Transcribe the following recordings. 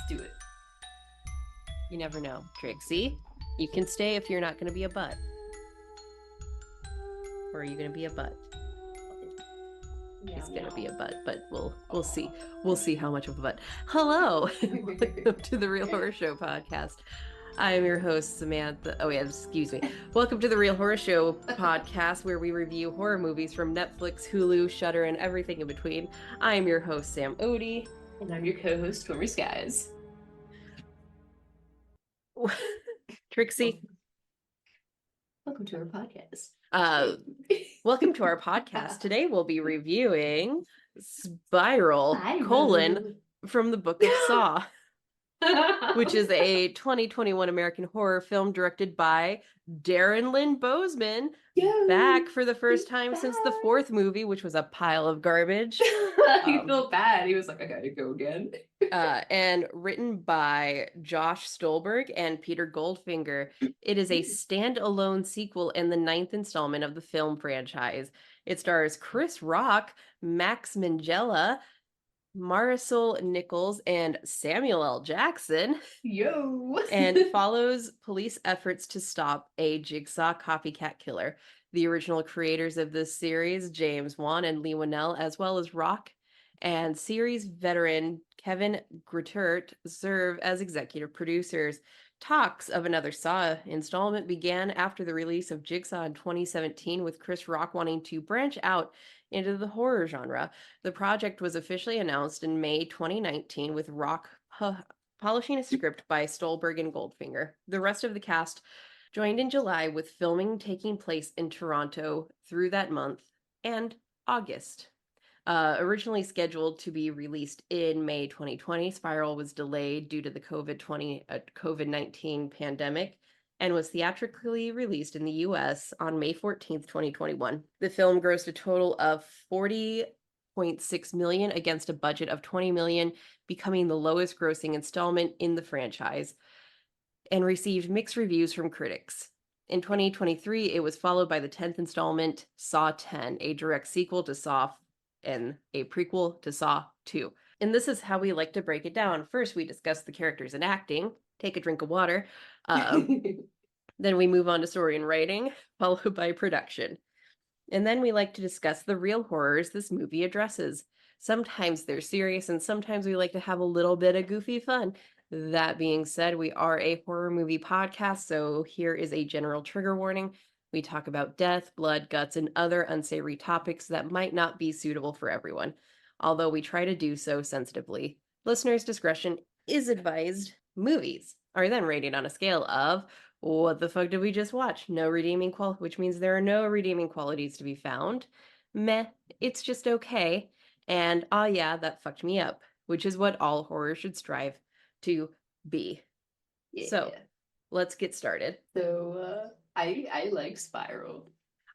Do it. You never know, Trixie. You can stay if you're not going to be a butt. Or are you going to be a butt? He's going to be a butt, but we'll see. We'll see how much of a butt. Hello, welcome to the Real Horror Show podcast. I am your host, Samantha. Oh yeah, excuse me. Welcome to the Real Horror Show podcast, where we review horror movies from Netflix, Hulu, Shudder, and everything in between. I am your host, Sam Odie. And I'm your co-host, Stormy Skies. Trixie. Welcome to our podcast. Welcome to our podcast. Today we'll be reviewing Spiral, from the Book of Saw, which is a 2021 American horror film directed by Darren Lynn Bousmann, back for the first time since the fourth movie, which was a pile of garbage. He felt bad. He was like, I gotta go again. And written by Josh Stolberg and Peter Goldfinger. It is a standalone sequel and the 9th installment of the film franchise. It stars Chris Rock, Max Minghella, Marisol Nichols, and Samuel L. Jackson. And follows police efforts to stop a Jigsaw copycat killer. The original creators of this series, James Wan and Lee Winnell, as well as Rock and series veteran Kevin Greutert, serve as executive producers. Talks of another Saw installment began after the release of Jigsaw in 2017, with Chris Rock wanting to branch out into the horror genre. The project was officially announced in May 2019, with Rock polishing a script by Stolberg and Goldfinger. The rest of the cast joined in July, with filming taking place in Toronto through that month and August. Originally scheduled to be released in May 2020, Spiral was delayed due to the COVID-19 pandemic and was theatrically released in the US on May 14th, 2021. The film grossed a total of $40.6 million against a budget of $20 million, becoming the lowest grossing installment in the franchise, and received mixed reviews from critics. In 2023, it was followed by the 10th installment, Saw 10, a direct sequel to Saw and a prequel to Saw 2. And this is how we like to break it down. First, we discuss the characters and acting, take a drink of water. Then we move on to story and writing, followed by production. And then we like to discuss the real horrors this movie addresses. Sometimes they're serious, and sometimes we like to have a little bit of goofy fun. That being said, we are a horror movie podcast, so here is a general trigger warning. We talk about death, blood, guts, and other unsavory topics that might not be suitable for everyone, although we try to do so sensitively. Listeners' discretion is advised. Movies are then rated on a scale of, what the fuck did we just watch? No redeeming which means there are no redeeming qualities to be found. Meh, it's just okay. And ah yeah, that fucked me up, which is what all horror should strive to be. Yeah. So, let's get started. So, I like Spiral.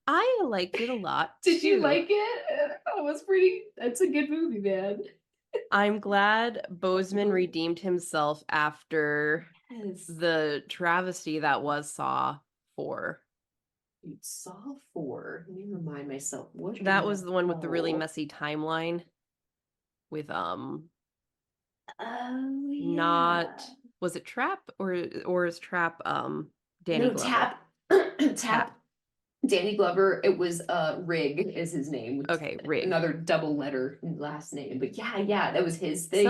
I liked it a lot. Did you like it? That's a good movie, man. I'm glad Bousmann redeemed himself after the travesty that was Saw 4. Saw 4. Let me remind myself. That was the one with the really messy timeline with not, was it Trap or is Trap Danny Glover? Tap Danny Glover. It was Rig is his name. Okay, Rig. Another double letter last name. But yeah, that was his thing.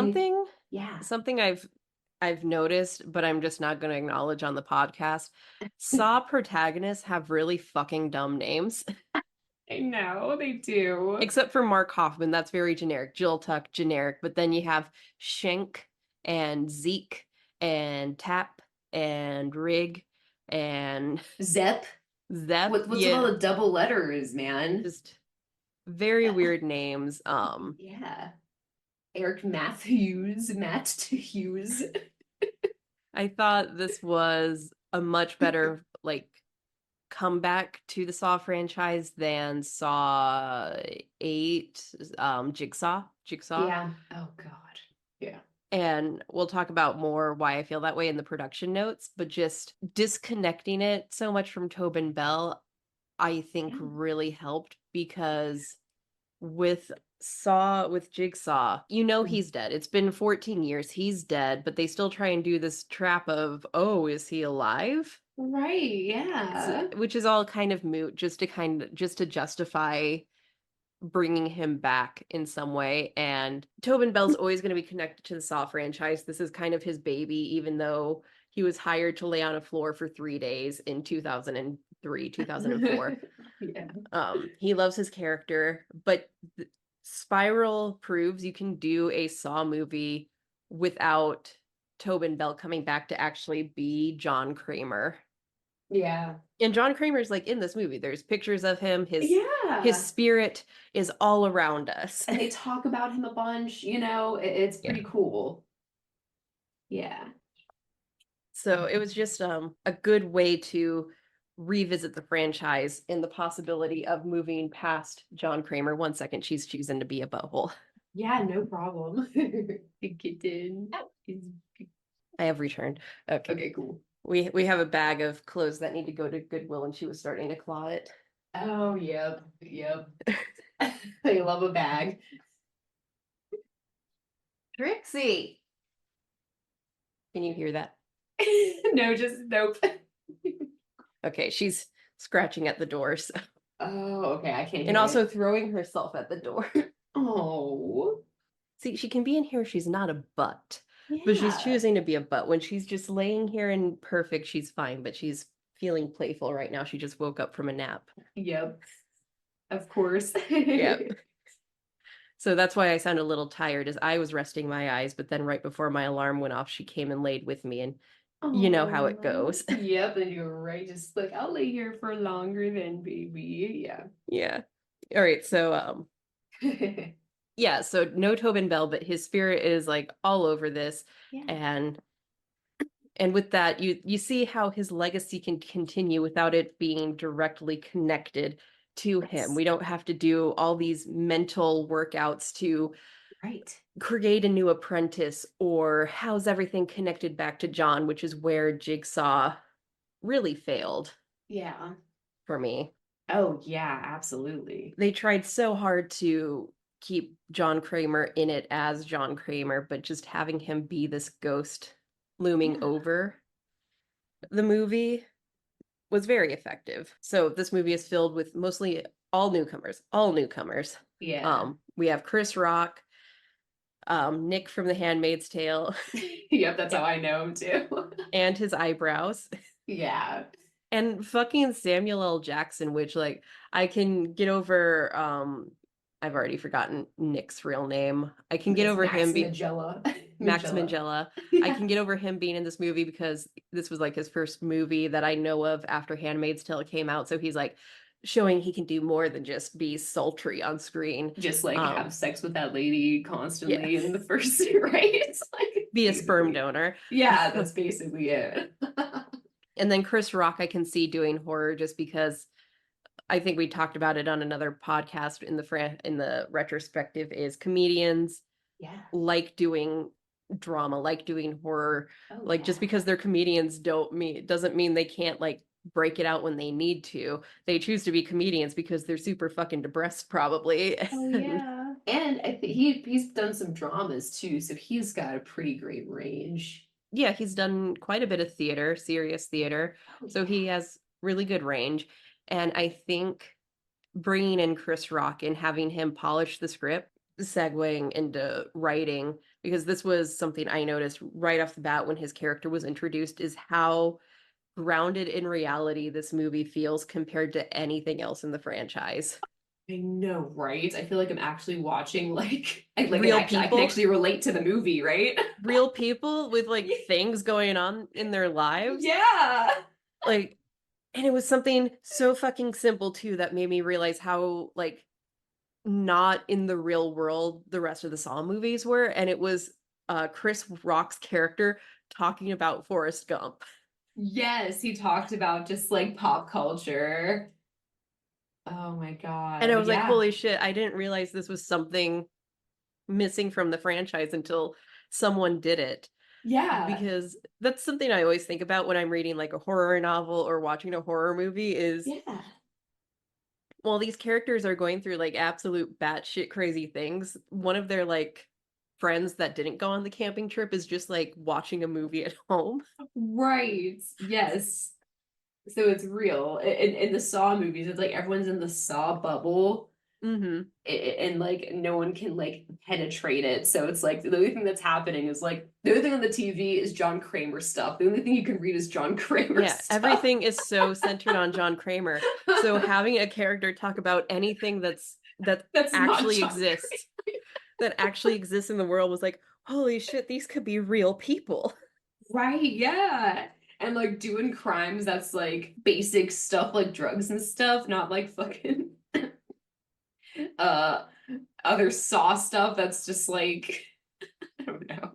Something I've noticed, but I'm just not going to acknowledge on the podcast. Saw protagonists have really fucking dumb names. I know, they do. Except for Mark Hoffman, that's very generic. Jill Tuck, generic. But then you have Shank and Zeke and Tap and Rig and Zep. What's all the double letters, man? Just very weird names. Yeah. Eric Matthews. I thought this was a much better comeback to the Saw franchise than Saw 8, Jigsaw. Yeah. Oh God. Yeah. And we'll talk about more why I feel that way in the production notes, but just disconnecting it so much from Tobin Bell, I think really helped, because with Saw with Jigsaw, he's dead. It's been 14 years. He's dead, but they still try and do this trap of, oh, is he alive? Right, yeah. Which is all kind of moot, just to justify bringing him back in some way. And Tobin Bell's always going to be connected to the Saw franchise. This is kind of his baby, even though he was hired to lay on a floor for 3 days in 2003, 2004. Yeah. He loves his character, but Spiral proves you can do a Saw movie without Tobin Bell coming back to actually be John Kramer. Yeah. And John Kramer's like in this movie. There's pictures of him. His Yeah. spirit is all around us. And they talk about him a bunch, it's pretty cool. Yeah. So it was just a good way to revisit the franchise and the possibility of moving past John Kramer. 1 second, she's choosing to be a butthole. Yeah, no problem. The kitten is. I have returned. Okay, cool. We have a bag of clothes that need to go to Goodwill, and she was starting to claw it. Oh, yep. They love a bag. Trixie! Can you hear that? No, just nope. Okay, she's scratching at the door. So. Oh, okay, I can't hear And also it. throwing herself at the door. Oh. See, she can be in here, she's not a butt. Yeah. But she's choosing to be a butt. When she's just laying here and perfect, she's fine. But she's feeling playful right now. She just woke up from a nap. Yep. Of course. Yep. So that's why I sound a little tired, as I was resting my eyes. But then right before my alarm went off, she came and laid with me. And you know how it goes. Yep, and you're right. Just like, I'll lay here for longer than baby. Yeah. Yeah. All right. So, yeah, so no Tobin Bell, but his spirit is like all over this. Yeah. And with that, you see how his legacy can continue without it being directly connected to him. We don't have to do all these mental workouts to create a new apprentice or how's everything connected back to John, which is where Jigsaw really failed. Yeah. For me. Oh, yeah, absolutely. They tried so hard to keep John Kramer in it as John Kramer, but just having him be this ghost looming over the movie was very effective. So this movie is filled with mostly all newcomers. Yeah. We have Chris Rock, Nick from The Handmaid's Tale. Yep, that's how I know him too. And his eyebrows. Yeah. And fucking Samuel L. Jackson, which like I can get over I've already forgotten Nick's real name. I can get over him being Max Minghella. Yeah. I can get over him being in this movie because this was like his first movie that I know of after Handmaid's Tale came out. So he's like showing he can do more than just be sultry on screen. Just like have sex with that lady constantly in the first, right? It's like be a sperm donor. Yeah, that's basically it. And then Chris Rock, I can see doing horror just because I think we talked about it on another podcast in the retrospective is comedians like doing drama, like doing horror. Just because they're comedians doesn't mean they can't like break it out when they need to. They choose to be comedians because they're super fucking depressed probably. Oh yeah. And I think he's done some dramas too, so he's got a pretty great range. Yeah, he's done quite a bit of theater, serious theater. So he has really good range. And I think bringing in Chris Rock and having him polish the script, segueing into writing, because this was something I noticed right off the bat when his character was introduced, is how grounded in reality this movie feels compared to anything else in the franchise. I know, right? I feel like I'm actually watching real people. I can actually relate to the movie, right? Real people with like things going on in their lives. Yeah. And it was something so fucking simple too that made me realize how like not in the real world the rest of the Saw movies were. And it was Chris Rock's character talking about Forrest Gump. Yes, he talked about just like pop culture. Oh my God. And I was like, holy shit, I didn't realize this was something missing from the franchise until someone did it. Yeah. Because that's something I always think about when I'm reading like a horror novel or watching a horror movie is while these characters are going through like absolute batshit crazy things, one of their like friends that didn't go on the camping trip is just like watching a movie at home. Right. Yes. So it's real. In the Saw movies, it's like everyone's in the Saw bubble, Mm-hmm. and like no one can like penetrate it. So it's like the only thing that's happening is like the only thing on the TV is John Kramer stuff. The only thing you can read is John Kramer Yeah, stuff. everything is so centered on John Kramer. So having a character talk about anything that That's not actually John exists, that actually exists in the world was like, holy shit, these could be real people. Right, yeah. And like doing crimes that's like basic stuff like drugs and stuff, not like fucking uh other Saw stuff that's just like I don't know,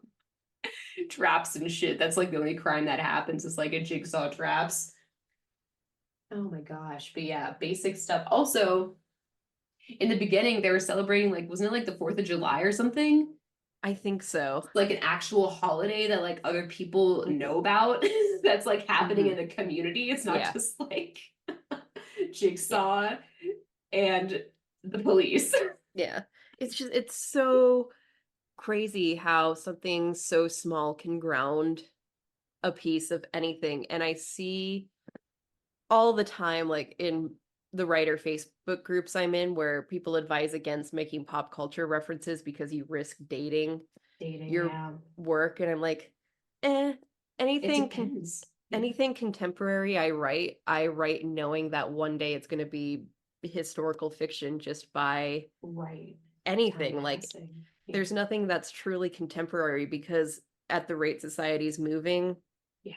traps and shit. That's like the only crime that happens is like a jigsaw traps. Oh my gosh. But yeah, basic stuff. Also, in the beginning they were celebrating like wasn't it like the 4th of July or something? I think so. Like an actual holiday that like other people know about that's like happening Mm-hmm. in the community. It's not Yeah. just like Yeah. Jigsaw and the police. Yeah. It's so crazy how something so small can ground a piece of anything. And I see all the time, like in the writer Facebook groups I'm in, where people advise against making pop culture references because you risk dating Dating, your yeah. work. And I'm like, eh, It anything can depends. Yeah. anything contemporary I write knowing that one day it's going to be historical fiction just by Right. Time anything. Like passing. Yeah. there's nothing that's truly contemporary because at the rate society's moving, Yeah.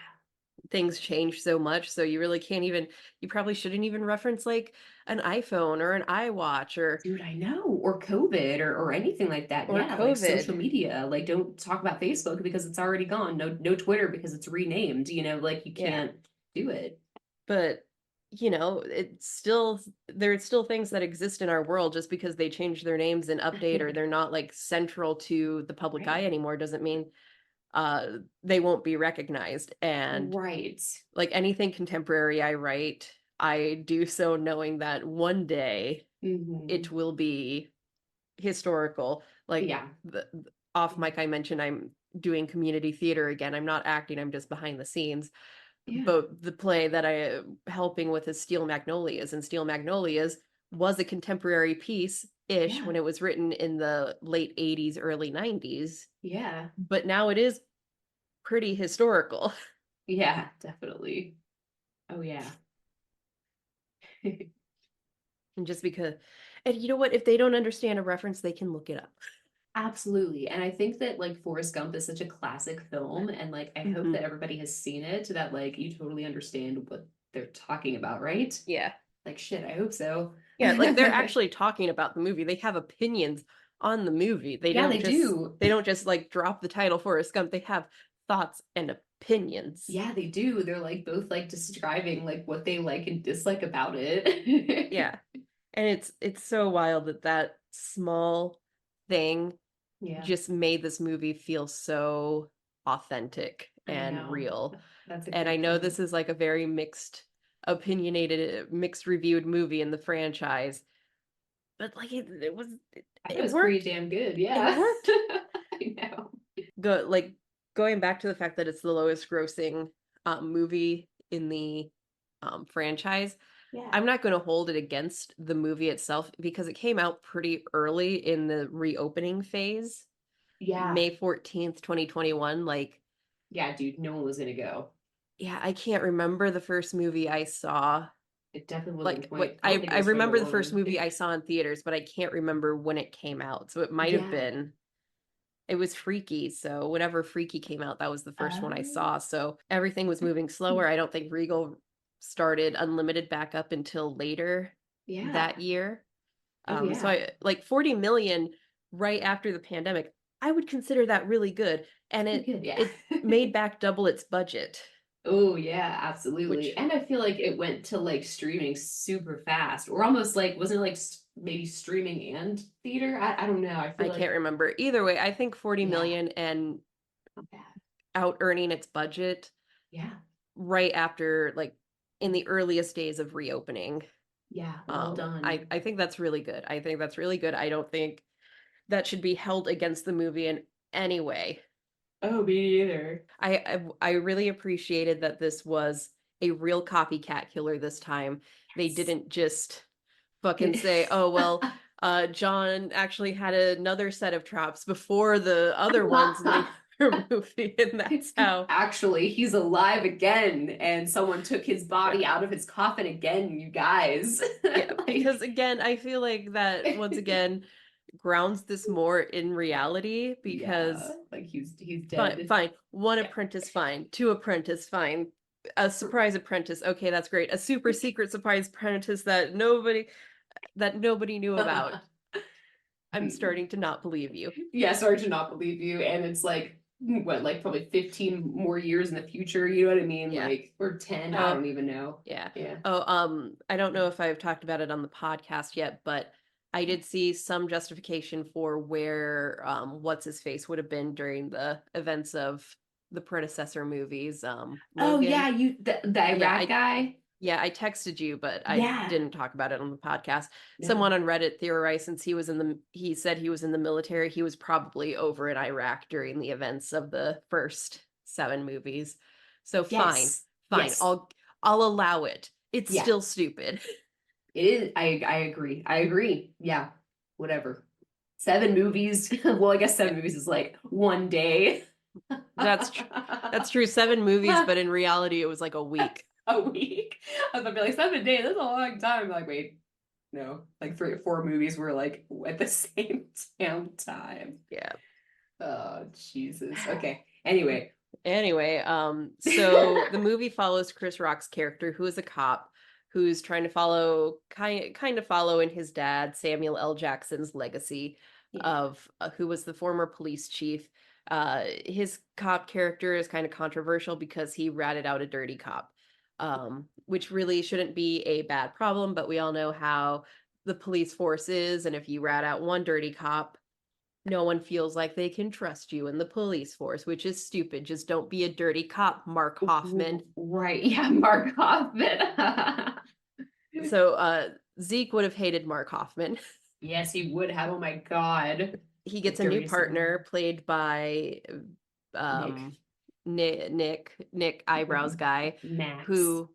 things change so much. So you really can't even, you probably shouldn't even reference like an iPhone or an iWatch Dude, I know. Or COVID or anything like that. or Yeah, like COVID. social media. Like don't talk about Facebook because it's already gone. No Twitter because it's renamed. Like you Yeah. can't do it. But it's still, there's still things that exist in our world. Just because they change their names and update or they're not like central to the public eye Right. anymore doesn't mean they won't be recognized. And Right. like anything contemporary I write, I do so knowing that one day Hmm. it will be historical. Like Yeah. off mic, I mentioned I'm doing community theater again. I'm not acting, I'm just behind the scenes. Yeah. But the play that I am helping with is Steel Magnolias, and Steel Magnolias was a contemporary piece ish Yeah. when it was written in the late 80s, early 90s. Yeah. But now it is pretty historical. Yeah, definitely. Oh yeah. And just because, and you know what? If they don't understand a reference, they can look it up. Absolutely. And I think that like Forrest Gump is such a classic film and like I hope Hmm. that everybody has seen it so that like you totally understand what they're talking about, right? Yeah. Like shit, I hope so. Yeah, like they're actually talking about the movie. They have opinions on the movie. They Yeah, don't they just do. they don't just like drop the title Forrest Gump. They have thoughts and opinions. Yeah, they do. They're like both like describing like what they like and dislike about it. Yeah. And it's so wild that that small thing Yeah, just made this movie feel so authentic I and know. real. That's a And I good know point. this is like a very mixed opinionated, mixed reviewed movie in the franchise, but like I thought it it was pretty worked. damn good. It Yeah. worked. I know. Like going back to the fact that it's the lowest grossing movie in the franchise, Yeah. I'm not going to hold it against the movie itself because it came out pretty early in the reopening phase, Yeah. May 14th, 2021. Like, Yeah, dude, no one was gonna go. yeah, I can't remember the first movie I saw. It definitely wasn't Like, 20. what I don't think it I was remember the first 21. movie I saw in theaters, but I can't remember when it came out. So it might have Yeah. been, it was Freaky. So whenever Freaky came out, that was the first one I Oh. saw. So everything was moving slower. I don't think Regal started Unlimited back up until later Yeah. that year. Oh So yeah. I like 40 million right after the pandemic. I would consider that really good. And Pretty it good, yeah. it made back double its budget, Oh yeah, absolutely. which And I feel like it went to like streaming super fast. Or almost like wasn't it like maybe streaming and theater? I don't know. I feel I can't like remember. Either way, I think 40 yeah, million and not bad. out earning its budget Yeah. right after like in the earliest days of reopening. Yeah, well done. I think that's really good. I think that's really good. I don't think that should be held against the movie in any way. Oh, me neither. I really appreciated that this was a real copycat killer this time. They Yes. didn't just fucking say, "Oh, well, John actually had another set of traps before the other ones in the other movie, and that's how." Actually, he's alive again, and someone took his Yeah. body out of his coffin again, you guys. Yeah, Like, because again, I feel like that once again grounds this more in reality yeah, because like he's fine, dead. fine. One Yeah. apprentice, fine. Two apprentice, fine. A surprise apprentice, okay, that's great. A super secret surprise apprentice that nobody knew about. I'm starting to not believe you. Yeah, sorry to not believe you. And it's like what, like probably 15 more years in the future, you know what I mean? Yeah. Like, or 10, I Oh, don't even know. yeah. Yeah. Oh, I don't know if I've talked about it on the podcast yet, but I did see some justification for where what's his face would have been during the events of the predecessor movies. Oh Logan. yeah, the Yeah, Iraq guy. yeah, I texted you, but I Yeah. didn't talk about it on the podcast. Someone No. on Reddit theorized since he said he was in the military, he was probably over in Iraq during the events of the first 7 movies. So fine, Yes. fine. Yes. I'll allow it. It's Yeah. still stupid. It is. I agree. I agree. Yeah. Whatever. 7 movies. Well, I guess Yeah, 7 movies is like one day. that's tr- that's true. 7 movies, but in reality, it was like a week. A week. I was about to be like 7 days. That's a long time. I'm like, wait, no, like 3 or 4 movies were like at the same damn time. Yeah. Oh, Jesus. Okay. Anyway. Anyway, so the movie follows Chris Rock's character, who is a cop, who's trying to kind of follow in his dad, Samuel L. Jackson's legacy Yeah. of who was the former police chief. His cop character is kind of controversial because he ratted out a dirty cop, which really shouldn't be a bad problem, but we all know how the police force is, and if you rat out one dirty cop, no one feels like they can trust you in the police force, which is stupid. Just don't be a dirty cop, Mark Hoffman. Right. Yeah, Mark Hoffman. So Zeke would have hated Mark Hoffman. Yes, he would have. Oh my God. He The gets a new dirtiest thing ever. partner played by Nick. um Nick eyebrows guy Max. who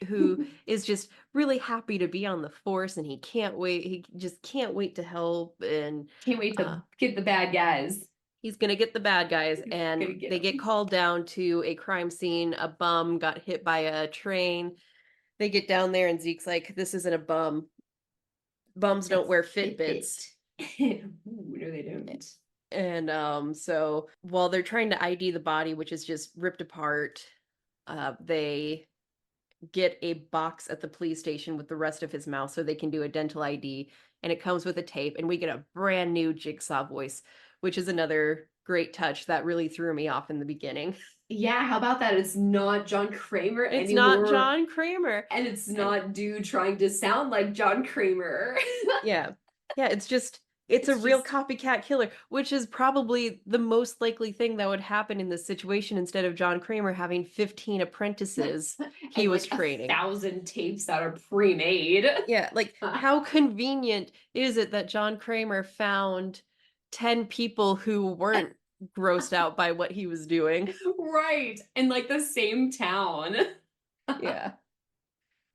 who is just really happy to be on the force, and he just can't wait to help, and Can't wait uh to get the bad guys. he's gonna get the bad guys, Gonna and get they get them. called down to a crime scene. A bum got hit by a train. They get down there, and Zeke's like, "This isn't a bum. Bums don't That's wear Fitbit. Fitbits." Ooh, no, they don't. And so while they're trying to ID the body, which is just ripped apart, they get a box at the police station with the rest of his mouth so they can do a dental ID, and it comes with a tape, and we get a brand new Jigsaw voice, which is another great touch that really threw me off in the beginning. Yeah, how about that? It's not John Kramer It's not anymore. John Kramer. And it's And not dude trying to sound like John Kramer. yeah. Yeah, it's a It's real just copycat killer, which is probably the most likely thing that would happen in this situation instead of John Kramer having 15 apprentices he and was like a training. thousand tapes that are pre-made. Yeah, like how convenient is it that John Kramer found 10 people who weren't grossed out by what he was doing? Right. In like the same town. Yeah.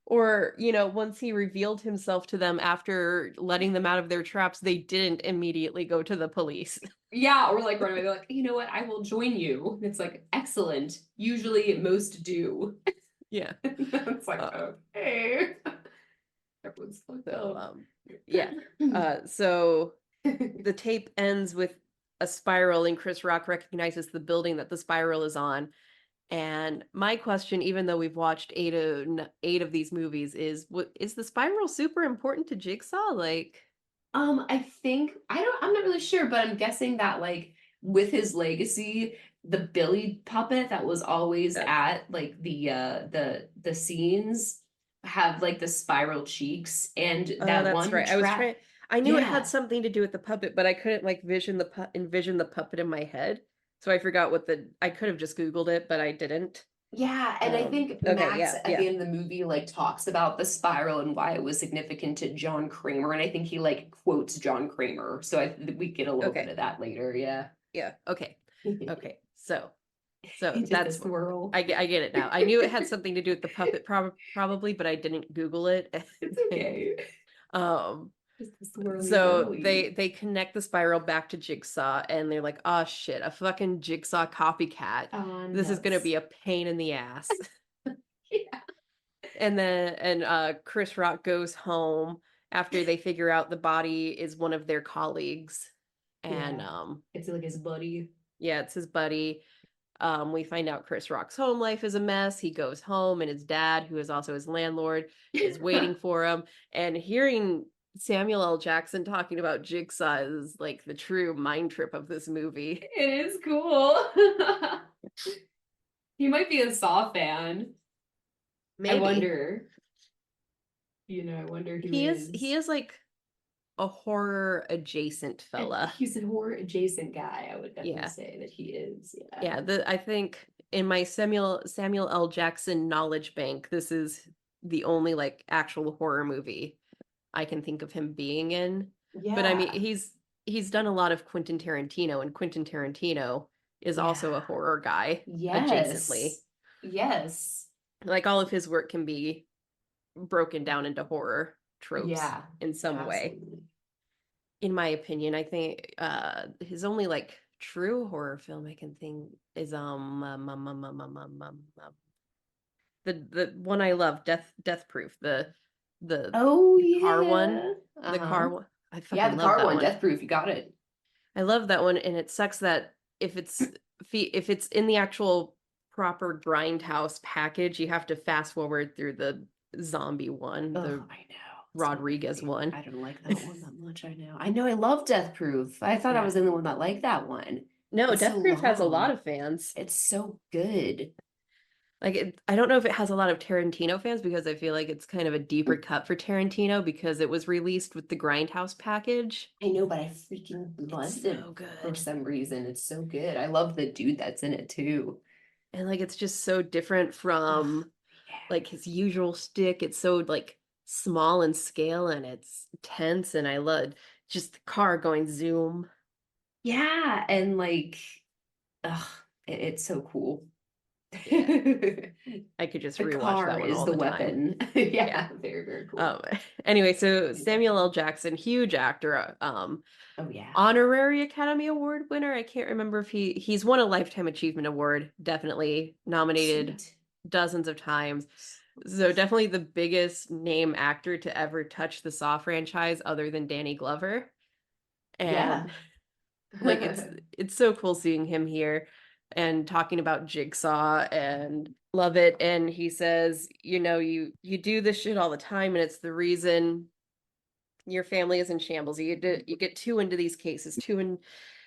Or, once he revealed himself to them after letting them out of their traps, they didn't immediately go to the police. Yeah, or like run away. They're like, you know what? I will join you. And it's like, excellent. Usually most do. Yeah. It's like, Uh, okay. Everyone's fucked so, up. yeah. So the tape ends with a spiral, and Chris Rock recognizes the building that the spiral is on. And my question, even though we've watched eight of these movies, is what is the spiral super important to Jigsaw? Like, I think I'm not really sure, but I'm guessing that like with his legacy, the Billy puppet that was always that, at like the scenes have like the spiral cheeks and that that's one right. I was trap. trying. I knew it had Yeah. something to do with the puppet, but I couldn't like envision the puppet in my head. So I forgot what the. I could have just Googled it, but I didn't. Yeah, and I think Okay, Max yeah, at yeah. the end of the movie like talks about the spiral and why it was significant to John Kramer, and I think he like quotes John Kramer, so we get a little bit Okay. of that later. Yeah, Yeah. Okay. Okay. So he did the that's swirl. I get it now. I knew it had something to do with the puppet probably, but I didn't Google it. It's okay. um Just the swirly so whirly. they connect the spiral back to Jigsaw and they're like, "Oh shit, a fucking Jigsaw copycat. This is going to Nuts. be a pain in the ass." Yeah. And Chris Rock goes home after they figure out the body is one of their colleagues. And Yeah. It's like his buddy. yeah, it's his buddy. We find out Chris Rock's home life is a mess. He goes home, and his dad, who is also his landlord, is waiting for him. And hearing Samuel L. Jackson talking about Jigsaw is like the true mind trip of this movie. It is cool. He might be a Saw fan. I Maybe wonder. I wonder who he is. is like a horror adjacent fella. He's a horror adjacent guy. I would definitely Yeah, say that he is. Yeah. yeah. I think in my Samuel L. Jackson knowledge bank, this is the only like actual horror movie I can think of him being in. But I mean, Yeah. he's done a lot of Quentin Tarantino, and Quentin Tarantino is also a Yeah. horror guy adjacently. Yes. Yes. Like all of his work can be broken down into horror tropes Yeah. in some way. Absolutely. In my opinion, I think his only like true horror film I can think is the one I love, Death Proof, the Oh car one, yeah. the car Uh-huh. one. I Yeah, fucking the love car that one, one. Death Proof. You got it. I love that one, and it sucks that if it's in the actual proper grindhouse package, you have to fast forward through the zombie one, Oh, the I know. It's not my Rodriguez favorite. one. I don't like that one that much. I know. I know. I love Death Proof. I thought I Yeah. was the only one that liked that one. No, It's so Death Proof has a lot long. of fans. It's so good. Like I don't know if it has a lot of Tarantino fans because I feel like it's kind of a deeper cut for Tarantino because it was released with the Grindhouse package. I know, but I freaking It's loved it so for good. some reason. It's so good. I love the dude that's in it too. And like it's just so different Oh, from yeah. like his usual stick. It's so like small in scale and it's tense and I love just the car going zoom. Yeah, and like, ugh, it's so cool. Yeah. The I could just rewatch car that one is all the the time. weapon. Yeah. Yeah, very, very cool. Um anyway, so Yeah. Samuel L. Jackson, huge actor, Oh yeah. honorary Academy Award winner. I can't remember if he's won a Lifetime Achievement Award, definitely nominated Sweet. dozens of times. So definitely the biggest name actor to ever touch the Saw franchise other than Danny Glover. Yeah. And like it's so cool seeing him here and talking about Jigsaw and love it. And he says, you do this shit all the time and it's the reason your family is in shambles. You get too into these cases,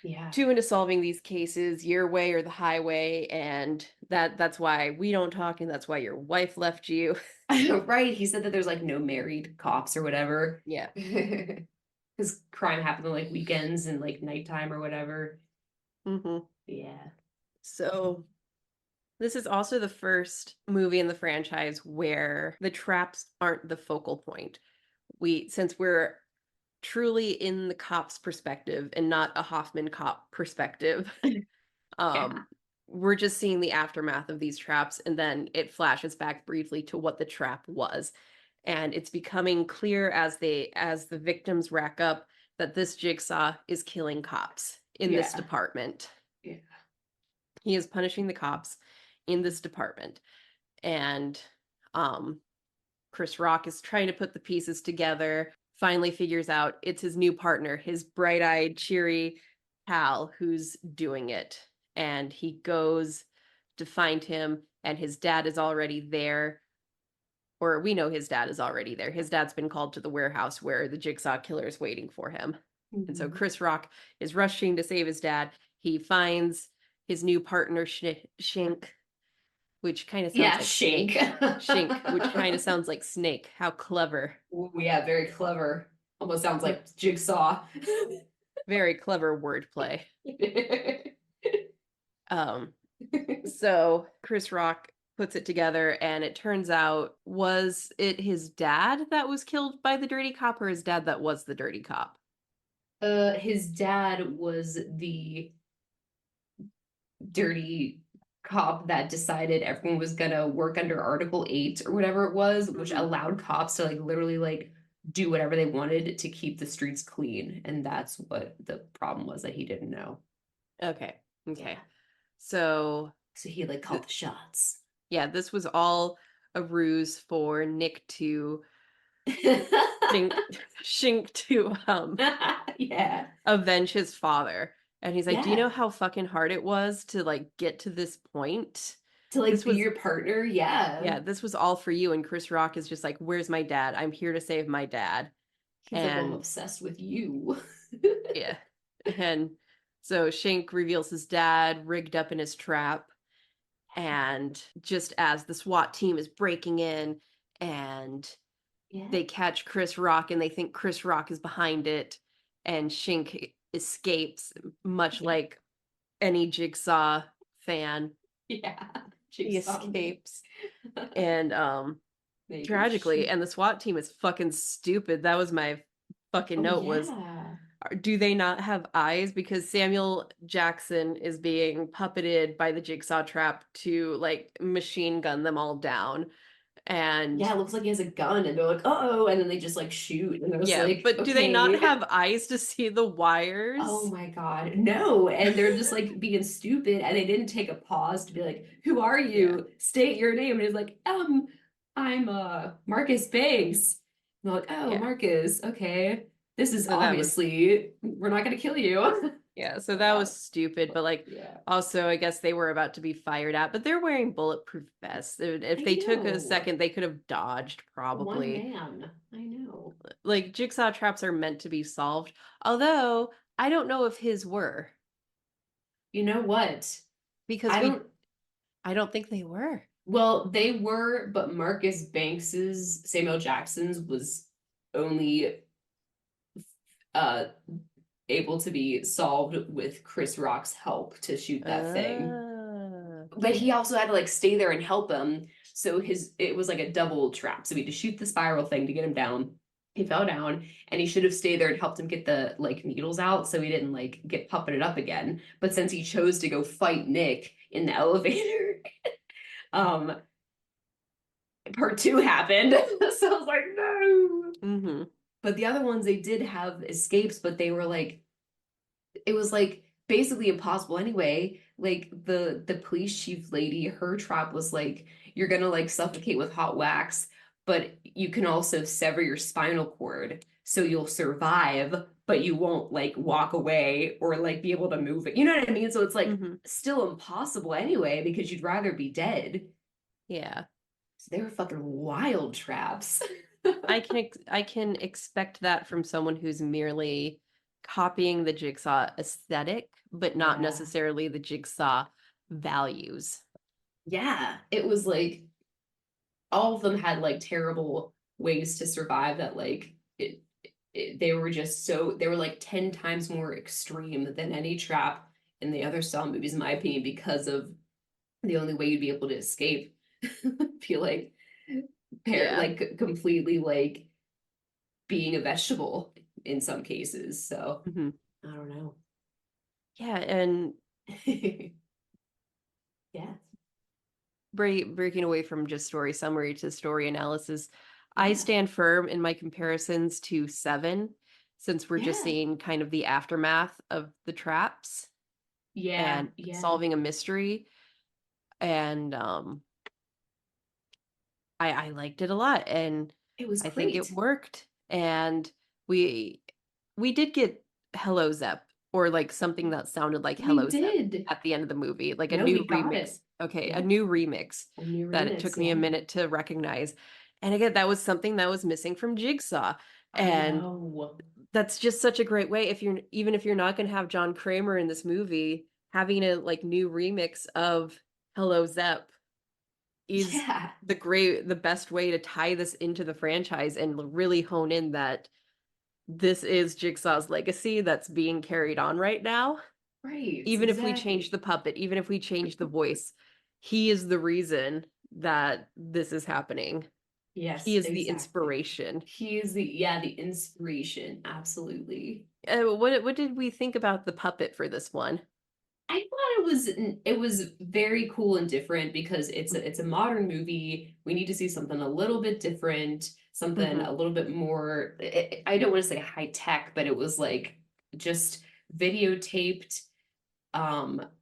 Yeah. too into solving these cases your way or the highway, and that's why we don't talk and that's why your wife left you. Right. He said that there's like no married cops or whatever. Yeah. Because crime happened on like weekends and like nighttime or whatever. Hmm. Yeah. So this is also the first movie in the franchise where the traps aren't the focal point. Since we're truly in the cop's perspective and not a Hoffman cop perspective, Yeah. um, we're just seeing the aftermath of these traps, and then it flashes back briefly to what the trap was. And it's becoming clear as the victims rack up that this Jigsaw is killing cops in this Yeah. department. Yeah. He is punishing the cops in this department. And um Chris Rock is trying to put the pieces together, finally figures out it's his new partner, his bright-eyed, cheery pal who's doing it. And he goes to find him, and his dad is already there. Or we know his dad is already there. His dad's been called to the warehouse where the Jigsaw killer is waiting for him. And so Mhm. Chris Rock is rushing to save his dad. He finds his new partner, Shink, which kind of sounds Yeah, like Shank. snake. Shink, which kind of sounds like snake. How clever. Ooh, yeah, very clever. Almost sounds like Jigsaw. Very clever wordplay. So Chris Rock puts it together, and it turns out, was it his dad that was killed by the dirty cop, or his dad that was the dirty cop? His dad was the dirty cop that decided everyone was gonna work under Article 8 or whatever it was, which Mhm. allowed cops to like literally like do whatever they wanted to keep the streets clean. And that's what the problem was that he didn't know. Okay. Yeah. Okay. So, So he like called th- the shots. yeah, this was all a ruse for Nick to shink, shink to Yeah. avenge his father. And he's like, "Do you Yeah. know how fucking hard it was to like get to this point? To like This be was your partner. Yeah. Yeah, this was all for you." And Chris Rock is just like, "Where's my dad? I'm here to save my dad." He's like, well, I'm And obsessed with you. yeah. And so Shink reveals his dad rigged up in his trap. And just as the SWAT team is breaking in and Yeah. they catch Chris Rock and they think Chris Rock is behind it, and Shink escapes, much Yeah. like any Jigsaw fan. Yeah. He Jigsaw man. escapes. And Making tragically, shit. and the SWAT team is fucking stupid. That was my fucking Oh note was, yeah. do they not have eyes? Because Samuel Jackson is being puppeted by the Jigsaw trap to like machine gun them all down. And Yeah, it looks like he has a gun and they're like, uh-oh, and then they just like shoot and they're just yeah, like, but do they not okay. have eyes to see the Oh wires? my God. No. And they're just like being stupid and they didn't take a pause to be like, who are Yeah. you? State your name. And he's like, I'm Marcus Banks. And they're like, oh, Yeah. Marcus, okay. This is So that was obviously we're not gonna kill you. Yeah, so Oh that God. was stupid, but like Yeah. also I guess they were about to be fired at, but they're wearing bulletproof vests. If I they took a know. second, they could have dodged One probably. man. I know. Like Jigsaw traps are meant to be solved, although I don't know if his were, You know what? because I we don't I don't think they were. Well, they were, but Marcus Banks's Samuel Jackson's was only uh able to be solved with Chris Rock's help to shoot that thing. But he Okay. also had to like stay there and help him. So it was like a double trap. So he had to shoot the spiral thing to get him down. He fell down and he should have stayed there and helped him get the like needles out so he didn't like get puppeted up again. But since he chose to go fight Nick in the elevator, um part two happened. So I was like, no. Mm-hmm. But the other ones, they did have escapes, but they were like, it was like basically impossible anyway. Like the police chief lady, her trap was like, you're gonna like suffocate with hot wax, but you can also sever your spinal cord, so you'll survive, but you won't like walk away or like be able to move it. You know what I mean? So it's like Mm-hmm. still impossible anyway because you'd rather be dead. Yeah. So they were fucking wild traps. I can expect that from someone who's merely copying the Jigsaw aesthetic, but not Yeah. necessarily the Jigsaw values. Yeah. It was like all of them had like terrible ways to survive that like they were just so they were like 10 times more extreme than any trap in the other Saw movies, in my opinion, because of the only way you'd be able to escape. Feel like Yeah. like completely like being a vegetable in some cases. So Hmm. I don't know. Yeah, and Yeah. breaking away from just story summary to story analysis, I Yeah. stand firm in my comparisons to Seven, since we're just Yeah. seeing kind of the aftermath of the traps Yeah. and Yeah. solving a mystery. And I liked it a lot, and It was I think it great. worked. And we we did get Hello Zep, or like something that sounded like We Hello Zep did. at the end of the movie, like a No, new we got remix. it. Okay, a Yeah. new remix A new that it remix. took me a Yeah. minute to recognize. And again, that was something that was missing from Jigsaw. I And know. that's just such a great way, if you're even if you're not going to have John Kramer in this movie, having a like new remix of Hello Zep is Yeah. the best way to tie this into the franchise and really hone in that this is Jigsaw's legacy that's being carried on right now. Right. Even if we change Exactly. the puppet, even if we change the voice, he is the reason that this is happening. He Yes, is the exactly. inspiration. He is the inspiration. Absolutely. What did we think about the puppet for this one? I thought it was very cool and different because it's a modern movie. We need to see something a little bit different, something Hmm. a little bit more. I don't want to say high tech, but it was like just videotaped.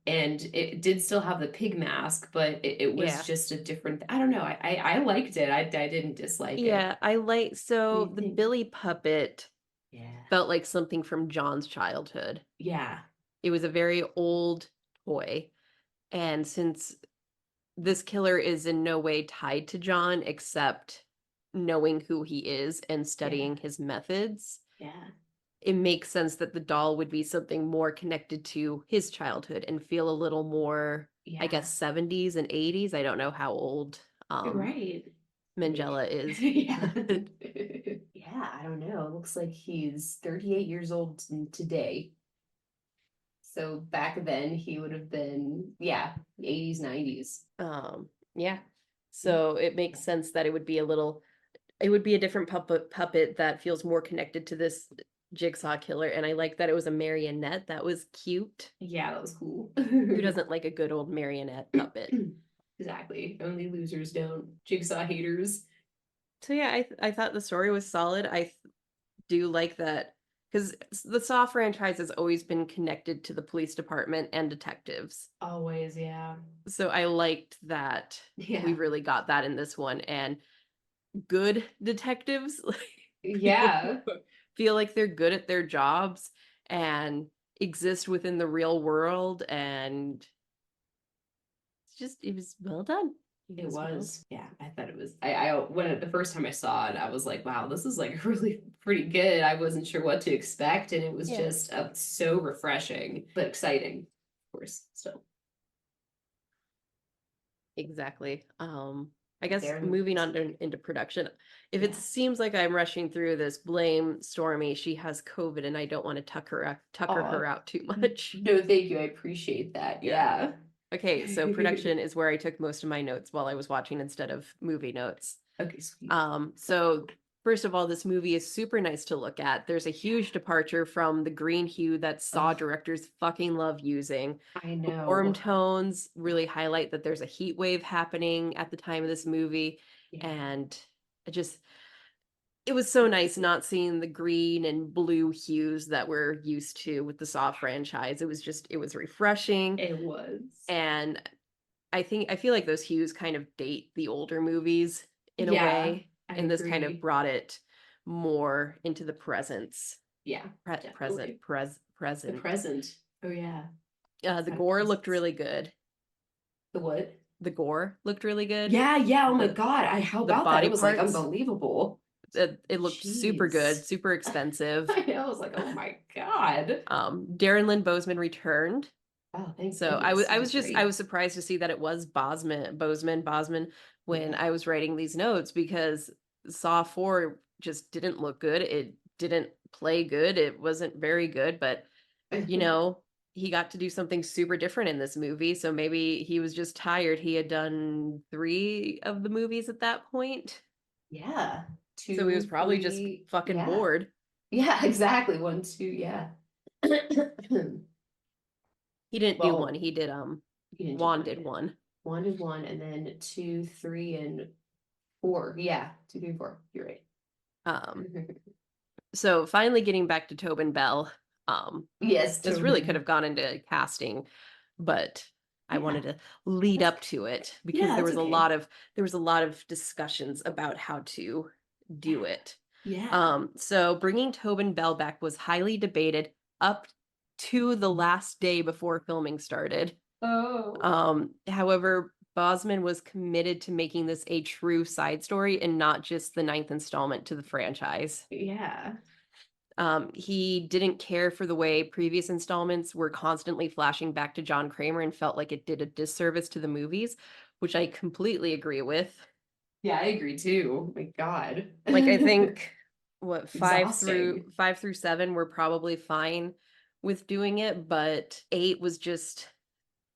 And it did still have the pig mask, but it was Yeah. just a different. I don't know. I liked it. I didn't dislike it. Yeah, I like What do so you the think? Billy puppet Yeah. felt like something from John's childhood. Yeah. It was a very old toy, and since this killer is in no way tied to John except knowing who he is and Yeah. studying his methods, Yeah. it makes sense that the doll would be something more connected to his childhood and feel a little more, I Yeah. guess, 70s and 80s. I don't know how old You're right. Mangella is. Yeah. Yeah, I don't know. It looks like he's 38 years old today. So back then he would have been, yeah, 80s, 90s. Yeah. So it makes sense that it would be a different puppet that feels more connected to this Jigsaw killer. And I like that it was a marionette. That was cute. Yeah, that was cool. Who doesn't like a good old marionette puppet? Exactly. Only losers don't. Jigsaw haters. So yeah, I thought the story was solid. Do like that because the Saw franchise has always been connected to the police department and detectives. Always, yeah. So I liked that we Yeah. really got that in this one, and good detectives feel Yeah. feel like they're good at their jobs and exist within the real world, and it was well done. It It was well was, yeah. I thought it was. When the first time I saw it, I was like, "Wow, this is like really pretty good." I wasn't sure what to expect, and it was Yeah, just so refreshing, but exciting, of course. Still, exactly. I guess Darren moving on Lynn. into production. If it Yeah. seems like I'm rushing through this, blame Stormy. She has COVID, and I don't want to tucker Oh, her out too much. no, thank you. I appreciate that. Yeah. Yeah. Okay, so production is where I took most of my notes while I was watching instead of movie notes. Okay, sweet. So first of all, this movie is super nice to look at. There's a huge departure from the green hue that Saw Ugh, directors fucking love using. I The warm know. tones really highlight that there's a heat wave happening at the time of this movie, Yeah. and it just it was so nice not seeing the green and blue hues that we're used to with the Saw franchise. It was refreshing, It was. and I feel like those hues kind of date the older movies in a Yeah, way, I and this kind of agree. brought it more into the presence. Yeah, definitely. The Present. present. Oh yeah. The Sad gore looked presence. really good. The what? The gore looked really good. Yeah, yeah. Oh my The God. How the about that? body It was like parts, unbelievable. it looked super good, Jeez. super expensive. I know. I was like, oh my God. Darren Lynn Bousmann returned. Oh, thank So goodness. He was I great. was surprised to see that it was Bosman when Yeah. I was writing these notes because Saw 4 just didn't look good. It didn't play good. It wasn't very good, but you know, he got to do something super different in this movie. So maybe he was just tired. He had done 3 of the movies at that point. Yeah. So he was Two, probably just three. fucking Yeah. bored. Yeah, exactly. One, two. Yeah. He didn't do one. Well, He did you didn't do Juan one. did one. One did one, and then two, three, and four. Yeah. Two, three, four. You're right. Um so finally getting back to Tobin Bell. Um Yes, this really Tobin. could have gone into casting, but I Yeah. wanted to lead up to it because Yeah, that's okay. there was a lot of discussions about how to do it. Yeah. So bringing Tobin Bell back was highly debated up to the last day before filming started. Oh. However, Bosman was committed to making this a true side story and not just the ninth installment to the franchise. Yeah. He didn't care for the way previous installments were constantly flashing back to John Kramer and felt like it did a disservice to the movies, which I completely agree with. Yeah, I agree too. Oh my God. Like I think what Exhausting. 5 through 7 were probably fine with doing it, but 8 was just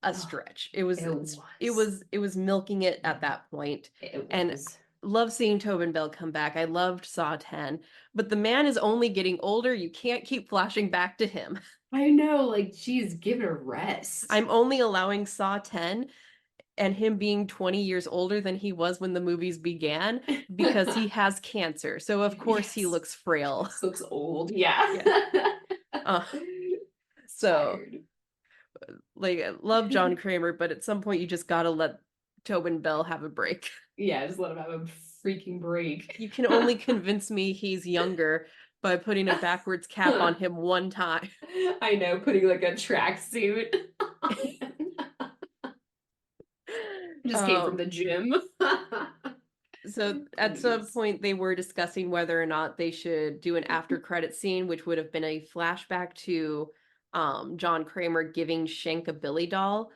a Oh, stretch. It was it it was. was it was milking it at that point. It And was. love seeing Tobin Bell come back. I loved Saw 10, but the man is only getting older. You can't keep flashing back to him. I know, like, geez, give it a rest. I'm only allowing Saw 10 and him being 20 years older than he was when the movies began because he has cancer. So of course he Yes. looks frail. This looks old. Yeah. Yeah. Uh, so Tired. like I love John Kramer, but at some point you just gotta let Tobin Bell have a break. Yeah, just let him have a freaking break. You can only convince me he's younger by putting a backwards cap on him one time. I know, putting like a tracksuit on. Just came from Um, the gym. so at some Please. point they were discussing whether or not they should do an after credit scene, which would have been a flashback to John Kramer giving Shank a Billy doll,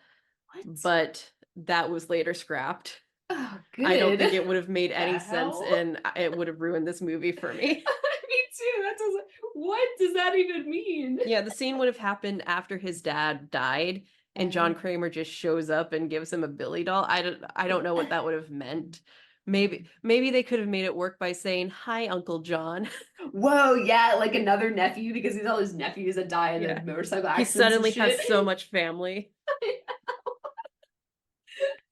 What? but that was later scrapped. Oh, I don't good. think it would have made The any sense, hell? and it would have ruined this movie for me. Me too. That doesn't. What does that even mean? Yeah, the scene would have happened after his dad died, and John Kramer just shows up and gives him a Billy doll. I don't know what that would have meant. Maybe they could have made it work by saying, "Hi, Uncle John." Whoa, yeah, like another nephew because he's all his nephews that die in the Yeah. motorcycle He accidents and suddenly shit. has so much family.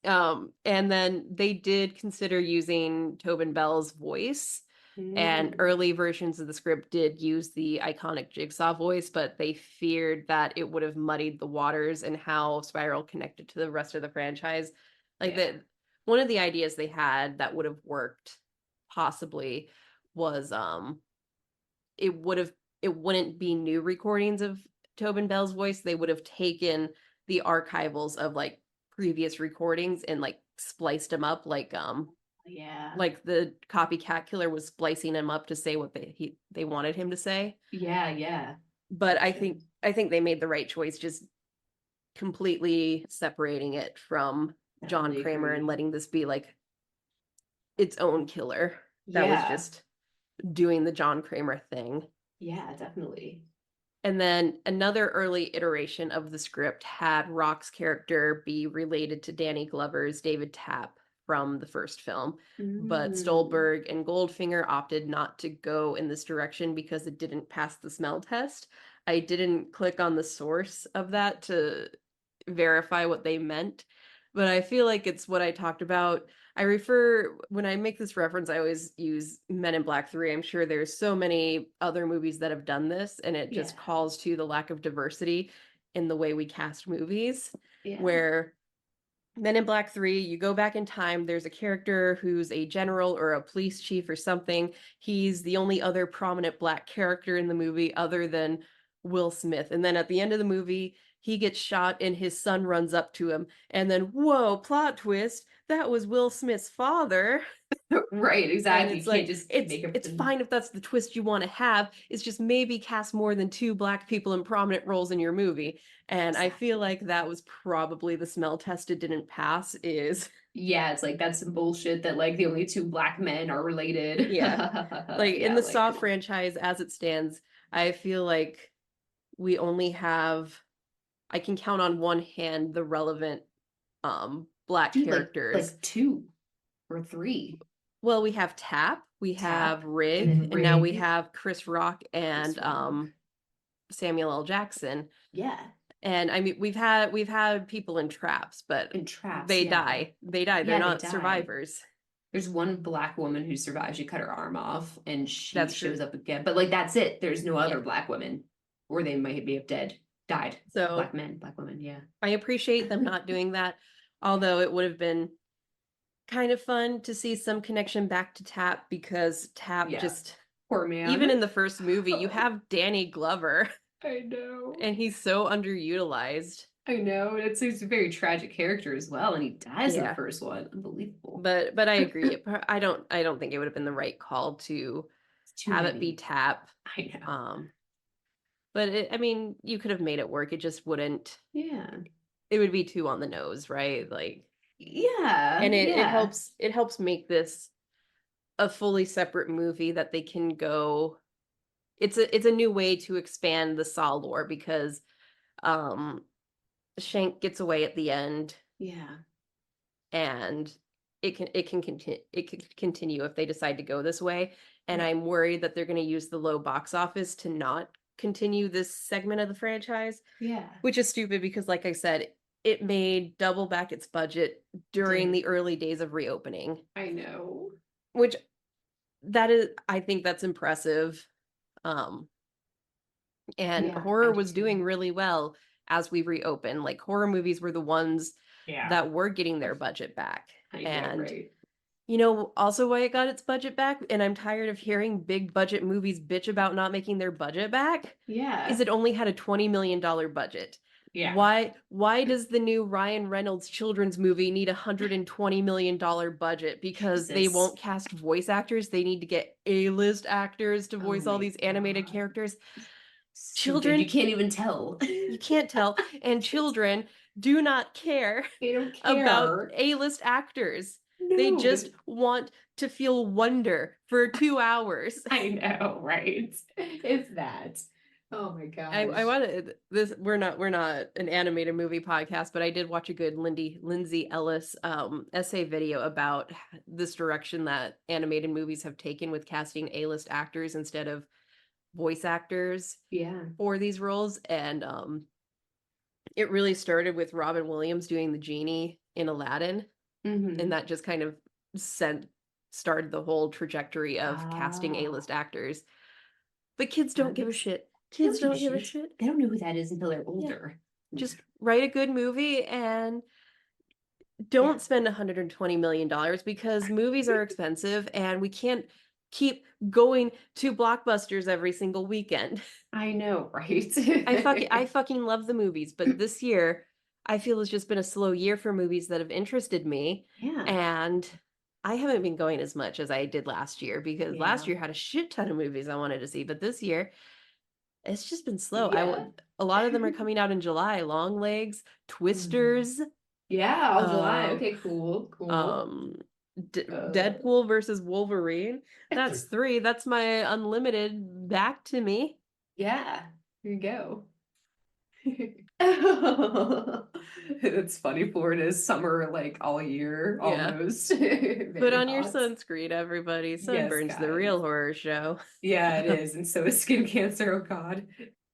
And then they did consider using Tobin Bell's voice, and Mm, early versions of the script did use the iconic Jigsaw voice, but they feared that it would have muddied the waters and how Spiral connected to the rest of the franchise. Like yeah. that, one of the ideas they had that would have worked possibly was it would have it wouldn't be new recordings of Tobin Bell's voice. They would have taken the archivals of like previous recordings and like spliced them up Yeah. like the copycat killer was splicing him up to say what they wanted him to say. Yeah, yeah. But I Gotcha. think I think they made the right choice, just completely separating it from John Definitely Kramer and agree. letting this be like its own killer that was Yeah. just doing the John Kramer thing. Yeah, definitely. And then another early iteration of the script had Rock's character be related to Danny Glover's David Tapp from the first film. But Mm. Stolberg and Goldfinger opted not to go in this direction because it didn't pass the smell test. I didn't click on the source of that to verify what they meant, but I feel like it's what I talked about. I refer when I make this reference, I always use Men in Black 3. I'm sure there's so many other movies that have done this, and it Yeah. just calls to the lack of diversity in the way we cast movies. Yeah. Where Men in Black 3, you go back in time, there's a character who's a general or a police chief or something. He's the only other prominent black character in the movie other than Will Smith. And then at the end of the movie, he gets shot and his son runs up to him. And then, whoa, plot twist, that was Will Smith's father. Right, And exactly. You it's can't like just make it's up. fine if that's the twist you want to have. It's just maybe cast more than two black people in prominent roles in your movie. And I feel Exactly. like that was probably the smell test it didn't pass is Yeah, it's like that's some bullshit that like the only two black men are related. yeah. Like in Yeah, the like Saw come on. franchise as it stands, I feel like we only have I can count on one hand the relevant black Dude, characters. like two or three. Well, we have Tap, we Tap have and Rig, then and now we Rig, have Chris Rock Chris and Rock. Samuel L. Jackson. Yeah. And I mean we've had people in traps, but And traps, they yeah. die. They die. They're Yeah, they not die. survivors. There's one black woman who survived. She cut her arm off and she That's true. shows up again. But like that's it. There's no Yeah. other black women. Or they might be dead. Died. So Black men, black women, yeah. I appreciate them not doing that, although it would have been kind of fun to see some connection back to Tap because Tap Yeah. just Poor man. even in the first movie, you have Danny Glover I know. and he's so underutilized. I know. It's a very tragic character as well, and he dies in the Yeah. first one. Unbelievable. But I agree. I don't think it would have been the right call to It's too have it be many. Tap. I know. But I mean, you could have made it work. It just wouldn't. Yeah. It would be too on the nose, right? Like, Yeah. and it Yeah. helps make this a fully separate movie that they can go. It's a new way to expand the Saw lore because um Shank gets away at the end, Yeah. and it can continue if they decide to go this way. And Yeah. I'm worried that they're going to use the low box office to not continue this segment of the franchise, Yeah. which is stupid because, like I said, it made double back its budget during the early days of reopening, I know. which I think that's impressive. Um, and Yeah, I horror do was doing too. really well as we reopened. Like, horror movies were the ones Yeah. that were getting their budget back. I know, And right? you know, also why it got its budget back, and I'm tired of hearing big budget movies bitch about not making their budget back, is Yeah. it only had a $20 million budget. Yeah. Why does the new Ryan Reynolds children's movie need a $120 million budget? Because they Jesus. won't cast voice actors. They need to get A-list actors to Oh voice all my these animated God. characters. Stupid. You Children, can't even tell. you can't tell. And children do not care They don't about care. A-list actors. They No, but just want to feel wonder for 2 hours. I know, right? It's that. Oh my I gosh. wanted this. We're not an animated movie podcast, but I did watch a good Lindsay Ellis essay video about this direction that animated movies have taken with casting A-list actors instead of voice actors Yeah. for these roles. And it really started with Robin Williams doing the genie in Aladdin, Mm-hmm. and that just kind of started the whole trajectory of casting Ah, A-list actors. But kids that don't give a makes shit. they Kids don't give a don't give a shit. shit. They don't know who that is until they're Yeah. older. Just write a good movie and Yeah. don't spend $120 million because movies are expensive and we can't keep going to blockbusters every single weekend. I know, right? I fucking love the movies, but this year I feel it's just been a slow year for movies that have interested me, Yeah. and I haven't been going as much as I did last year because last Yeah. year had a shit ton of movies I wanted to see, but this year it's just been slow. Yeah. A lot of them are coming out in July. Long Legs, Mhm. Twisters, Yeah, all July. um, Okay, cool, cool. um, Uh, Deadpool versus Wolverine. That's 3. That's my unlimited back to me. yeah, here you go. It's funny. Florida is summer like all year Yeah. almost. Put Very on your hot. sunscreen, everybody. Yes, Sunburn's the guys. real horror show. Yeah, it is. And so is skin cancer. Oh God.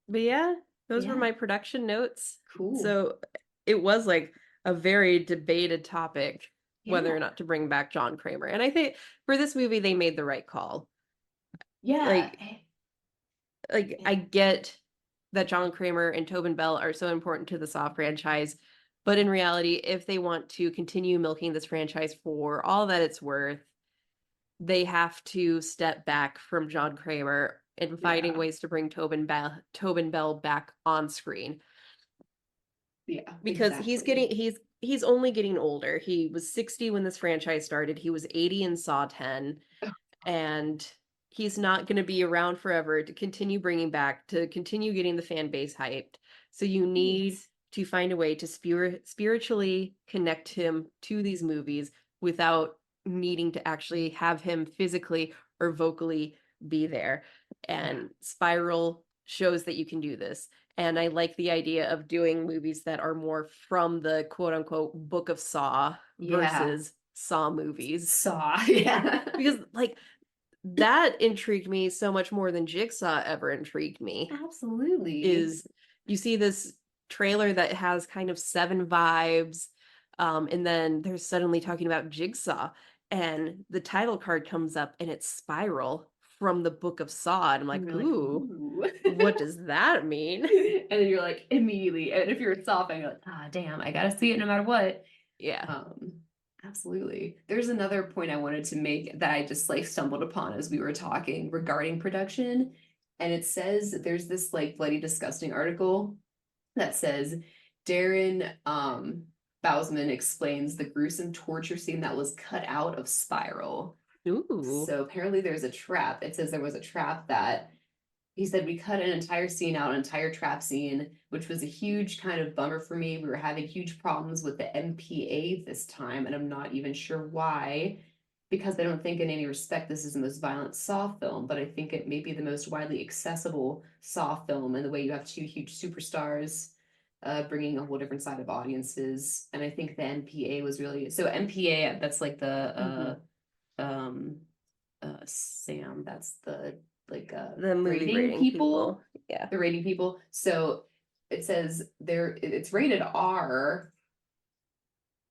But yeah, those were Yeah, my production notes. cool. So it was like a very debated topic whether or Yeah. not to bring back John Kramer. And I think for this movie they made the right call. Yeah. Like I get that John Kramer and Tobin Bell are so important to the Saw franchise, but in reality, if they want to continue milking this franchise for all that it's worth, they have to step back from John Kramer and finding Yeah. ways to bring Tobin Bell back on screen, Yeah, because exactly. he's only getting older. He was 60 when this franchise started. He was 80 in Saw 10, and he's not going to be around forever to continue bringing back, to continue getting the fan base hyped. So you need Right. to find a way to spiritually connect him to these movies without needing to actually have him physically or vocally be there. Yeah. And Spiral shows that you can do this. And I like the idea of doing movies that are more from the quote unquote book of Saw Yeah. versus Saw movies. Saw. Yeah. Because like that intrigued me so much more than Jigsaw ever intrigued me. Absolutely. Is you see this trailer that has kind of Seven vibes, and then they're suddenly talking about Jigsaw, and the title card comes up and it's Spiral from the Book of Saw, and I'm And like, you're like, ooh, ooh. what does that mean? And then you're like, immediately. And if you're a Saw fan, you're like, ah, damn, I gotta see it no matter what. Yeah. Um, absolutely. There's another point I wanted to make that I just like stumbled upon as we were talking regarding production. And it says that there's this like bloody disgusting article that says Darren Bousmann explains the gruesome torture scene that was cut out of Spiral. Ooh. So apparently there's a trap. It says there was a trap that he said we cut an entire scene out, an entire trap scene, which was a huge kind of bummer for me. We were having huge problems with the MPA this time, and I'm not even sure why, because I don't think in any respect this is the most violent Saw film, but I think it may be the most widely accessible Saw film in the way you have two huge superstars bringing a whole different side of audiences. And I think the MPA was really, so MPA, that's like the um Sam, that's the like The movie rating rating people, people. Yeah. the rating people. So it says it's rated R,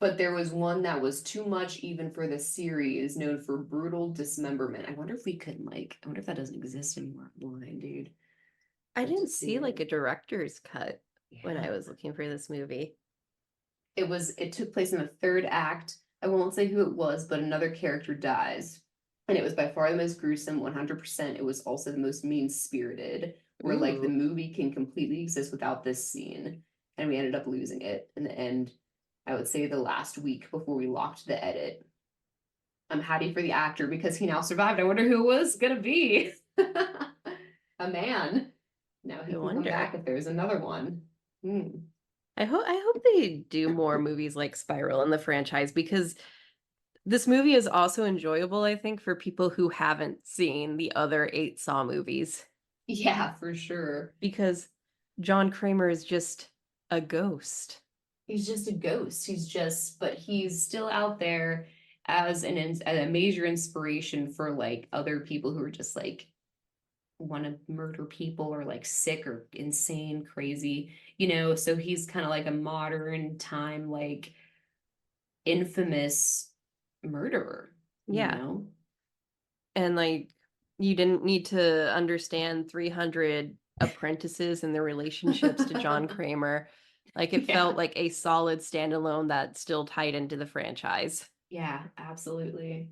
but there was one that was too much even for the series, known for brutal dismemberment. I wonder if we could like, I wonder if that doesn't exist anymore online, dude. I Love to didn't see see like a it. director's cut when I Yeah. was looking for this movie. It took place in the third act. I won't say who it was, but another character dies. And it was by far the most gruesome, 100%. It was also the most mean-spirited, where like the Ooh. movie can completely exist without this scene. And we ended up losing it in the end. I would say the last week before we locked the edit. I'm happy for the actor because he now survived. I wonder who it was gonna be. A man. Now he I can come wonder. back if there's another one. Hmm. I hope they do more movies like Spiral in the franchise, because this movie is also enjoyable, I think, for people who haven't seen the other 8 Saw movies, Yeah, for sure. because John Kramer is just a ghost. He's just a ghost. But he's still out there as as a major inspiration for like other people who are just like want to murder people or like sick or insane, crazy, you know. So he's kind of like a modern time, like infamous murderer, you Yeah. know? And like you didn't need to understand 300 apprentices and their relationships to John Kramer. Like it felt Yeah. like a solid standalone that still tied into the franchise. Yeah, absolutely.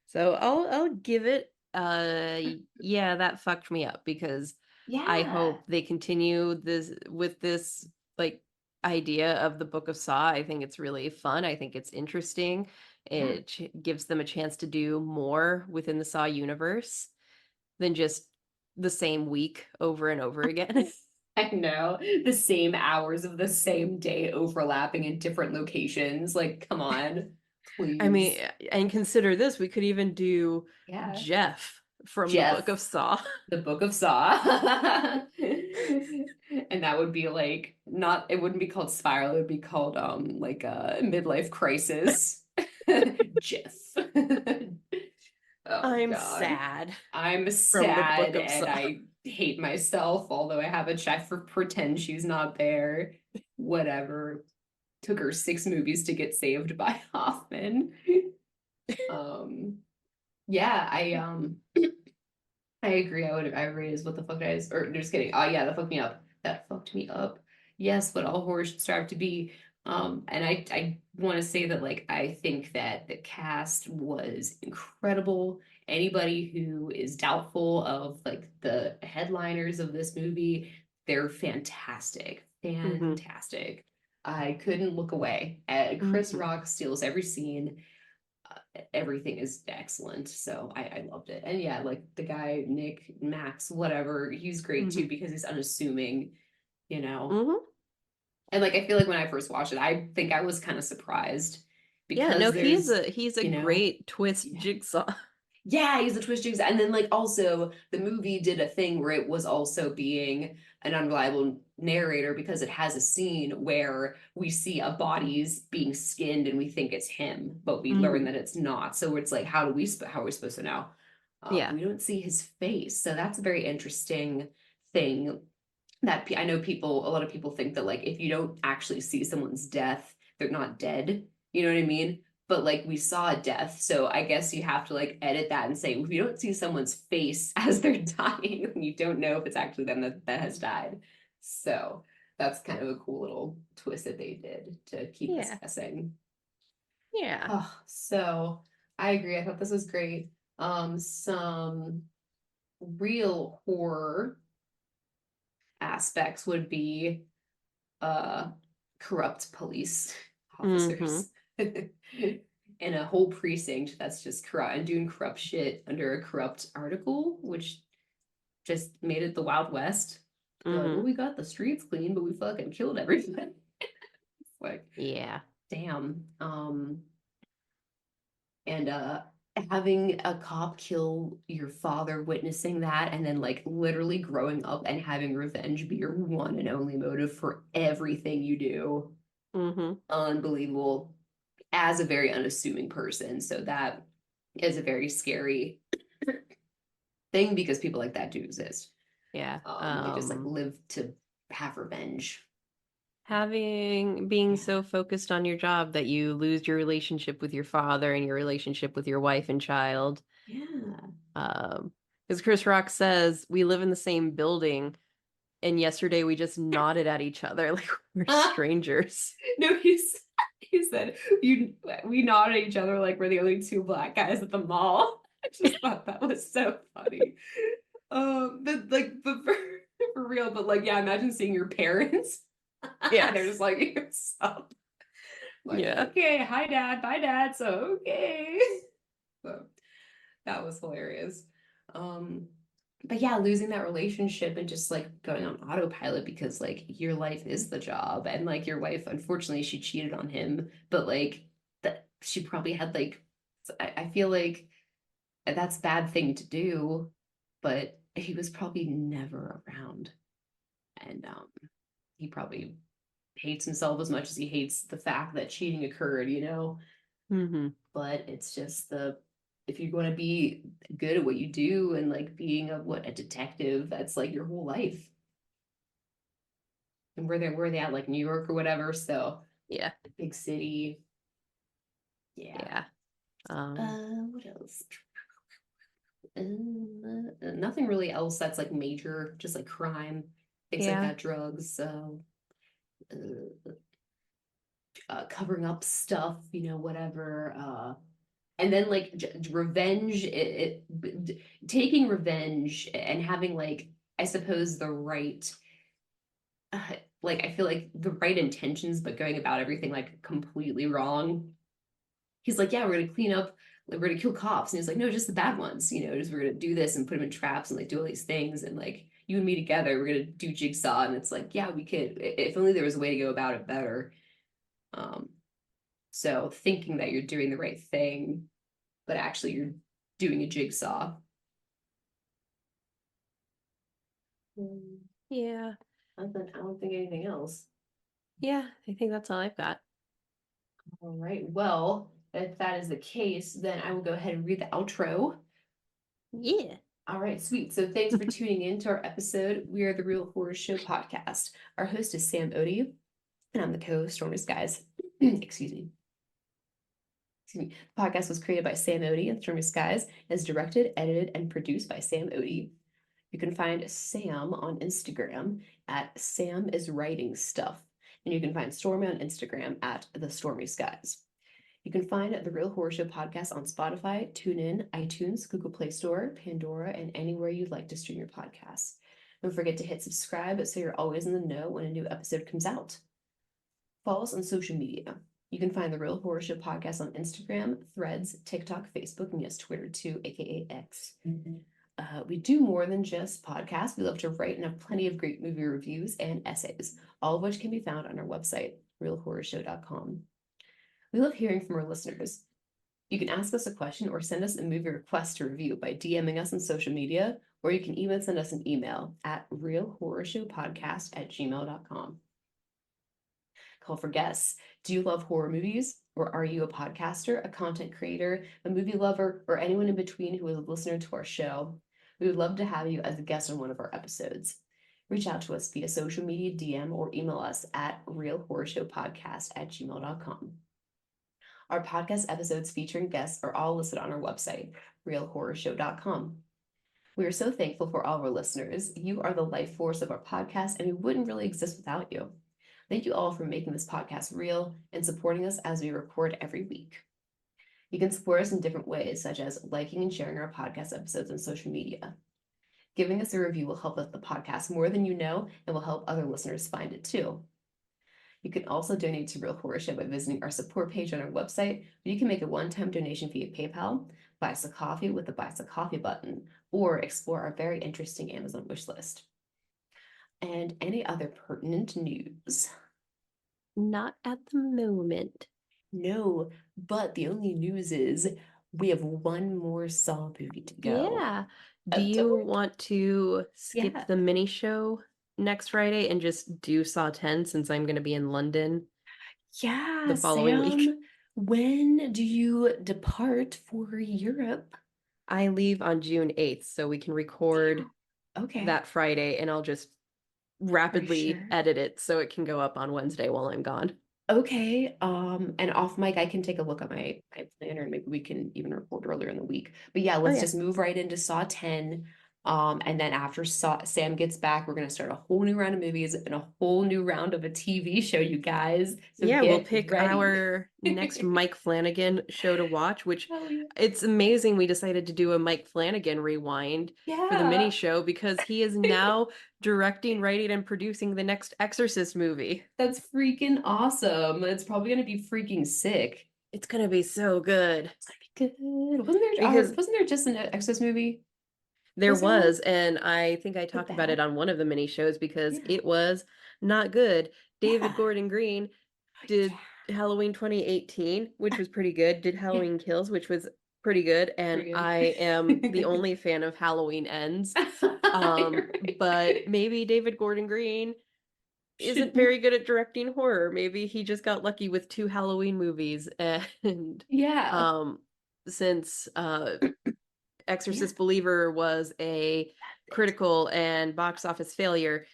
So I'll give it yeah, that fucked me up, because I Yeah. hope they continue this with this like idea of the Book of Saw. I think it's really fun. I think it's interesting. Yeah. It gives them a chance to do more within the Saw universe than just the same week over and over again. I know. The same hours of the same day overlapping in different locations. Like, come on, I mean, please. and consider this, we could even do Yeah. Jeff from the Book Jeff, of Saw. the Book of Saw. And that would be like not it wouldn't be called Spiral, it would be called like a midlife crisis. Jeff. Oh I'm God. sad I'm from the Book sad of and Saw. I hate myself, although I have a check for pretend she's not there. Whatever. Took her 6 movies to get saved by Hoffman. Um, yeah, I agree. I raised what the fuck I or just kidding. Oh yeah, that fucked me up. That fucked me up. Yes, what all horror should strive to be. And I want to say that like I think that the cast was incredible. Anybody who is doubtful of like the headliners of this movie, they're fantastic. Hmm. Fantastic. I couldn't look away. Chris Hmm. Rock steals every scene. Everything is excellent. So I loved it. And yeah, like the guy, Nick, Max, whatever, he's great Hmm. too because he's unassuming, you know. Hmm. And like I feel like when I first watched it, I think I was kind of surprised Yeah, no, because there's, he's a you know, great twist yeah. Jigsaw. Yeah, he's a twist jigs. And then like also the movie did a thing where it was also being an unreliable narrator because it has a scene where we see a body's being skinned and we think it's him, but we learn Hmm. that it's not. So it's like, how are we supposed to know? Yeah. We don't see his face. So that's a very interesting thing that I know a lot of people think that like if you don't actually see someone's death, they're not dead. You know what I mean? But like we saw a death, so I guess you have to like edit that and say if you don't see someone's face as they're dying, you don't know if it's actually them that has died. So that's kind of a cool little twist that they did to keep us Yeah. guessing. Yeah. Oh, so I agree. I thought this was great. Some real horror aspects would be uh corrupt police Hmm. officers in a whole precinct that's just corrupt and doing corrupt shit under a corrupt article, which just made it the Wild West. They're like, well, Hmm. we got the streets clean, but we fucking killed everybody. Like, Yeah. damn. And having a cop kill your father, witnessing that, and then like literally growing up and having revenge be your one and only motive for everything you do. Mm-hmm. Unbelievable. As a very unassuming person. So that is a very scary thing because people like that do exist. Yeah. They just like live to have revenge. Being Yeah. so focused on your job that you lose your relationship with your father and your relationship with your wife and child. Yeah. Because Chris Rock says we live in the same building, and yesterday we just nodded at each other like we're strangers. No, he said we nodded at each other like we're the only two black guys at the mall. I just thought that was so funny. But for real, but like, yeah, imagine seeing your parents. Yeah. They're just like, yourself. Like, Yeah. okay, hi dad, bye dad. So okay. So that was hilarious. Um, but yeah, losing that relationship and just like going on autopilot because like your life is the job, and like your wife, unfortunately, she cheated on him, but like that she probably had like I feel like that's a bad thing to do, but he was probably never around, and he probably hates himself as much as he hates the fact that cheating occurred, you know. Mm-hmm. But it's just the if you're going to be good at what you do and like being a detective, that's like your whole life. And where they at, like New York or whatever, so Yeah. big city. Yeah. Yeah. What else? Nothing really else that's like major, just like crime, things like Yeah. that, drugs, covering up stuff, whatever. And then like revenge, taking revenge and having like, I suppose the right, uh, like I feel like the right intentions, but going about everything like completely wrong. He's like, yeah, we're gonna clean up, like, we're gonna kill cops, and he's like, no, just the bad ones, just we're gonna do this and put them in traps and like do all these things, and like you and me together, we're gonna do Jigsaw, and it's like, yeah, we could, if only there was a way to go about it better. Um, so thinking that you're doing the right thing, but actually you're doing a Jigsaw. Yeah. I don't think anything else. Yeah. I think that's all I've got. All right. Well, if that is the case, then I will go ahead and read the outro. Yeah. All right, sweet. So thanks for tuning in to our episode. We are the Real Horror Show podcast. Our host is Sam Odie, and I'm the co-host, Stormy Skies. Excuse me. Excuse me. The podcast was created by Sam Odie and Stormy Skies, and is directed, edited, and produced by Sam Odie. You can find Sam on Instagram at Sam is Writing Stuff. And you can find Stormy on Instagram at The Stormy Skies. You can find the Real Horror Show podcast on Spotify, TuneIn, iTunes, Google Play Store, Pandora, and anywhere you'd like to stream your podcasts. Don't forget to hit subscribe so you're always in the know when a new episode comes out. Follow us on social media. You can find the Real Horror Show podcast on Instagram, Threads, TikTok, Facebook, and yes, Twitter too, aka X. We do more than just podcasts. We love to write and have plenty of great movie reviews and essays, all of which can be found on our website, realhorrorshow.com. We love hearing from our listeners. You can ask us a question or send us a movie request to review by DMing us on social media, or you can even send us an email at realhorrorshowpodcast@gmail.com. Call for guests. Do you love horror movies? Or are you a podcaster, a content creator, a movie lover, or anyone in between who is a listener to our show? We would love to have you as a guest on one of our episodes. Reach out to us via social media DM or email us at realhorrorshowpodcast@gmail.com. Our podcast episodes featuring guests are all listed on our website, realhorrorshow.com. We are so thankful for all of our listeners. You are the life force of our podcast, and we wouldn't really exist without you. Thank you all for making this podcast real and supporting us as we record every week. You can support us in different ways, such as liking and sharing our podcast episodes on social media. Giving us a review will help us the podcast more than you know and will help other listeners find it too. You can also donate to Real Horror Show by visiting our support page on our website, where you can make a one-time donation via PayPal, buy us a coffee with the Buy Us a Coffee button, or explore our very interesting Amazon wish list. And any other pertinent news? Not at the moment. No, but the only news is we have one more Saw movie to go. Yeah. Do So you want to skip yeah. the mini show next Friday and just do Saw 10 since I'm going to be in London Yeah, the following week? Sam, when do you depart for Europe? I leave on June 8th, so we can record Okay, that Friday and I'll just for rapidly sure. edit it so it can go up on Wednesday while I'm gone. Okay, and off mic, I can take a look at my planner and maybe we can even record earlier in the week. But yeah, Oh let's yeah. just move right into Saw 10. And then after Sam gets back, we're gonna start a whole new round of movies and a whole new round of a TV show, you guys. So Yeah, we'll get pick ready. our next Mike Flanagan show to watch, which Hell yeah. it's amazing we decided to do a Mike Flanagan rewind for the mini Yeah. show because he is now directing, writing, and producing the next Exorcist movie. That's freaking awesome. It's probably gonna be freaking sick. It's gonna be so good It's gonna be good. because Wasn't there just an Exorcist movie? there Was there one? was, and I think I Like talked about it that? on one of the mini shows because Yeah. it was not good. David Yeah. Gordon Green did Halloween 2018, which was pretty good, did Yeah. Halloween Kills, which was pretty good, and Pretty I am the good. only fan of Halloween Ends. You're But right. maybe David Gordon Green isn't Should very good at directing horror. Maybe he just got lucky with two Halloween movies and yeah. um since Yeah. Exorcist Believer was a critical and box office failure,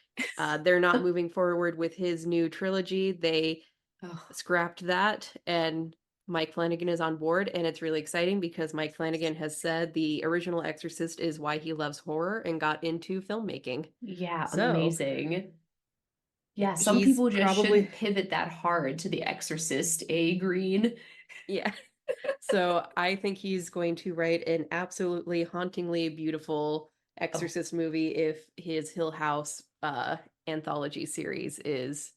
they're not moving forward with his new trilogy. They Oh, scrapped that and Mike Flanagan is on board and it's really exciting because Mike Flanagan has said the original Exorcist is why he loves horror and got into filmmaking. yeah, So, amazing. Yeah, some he's people just probably shouldn't pivot that hard to The Exorcist, A Green. yeah. So, I think he's going to write an absolutely hauntingly beautiful Oh, Exorcist movie if his Hill House anthology series is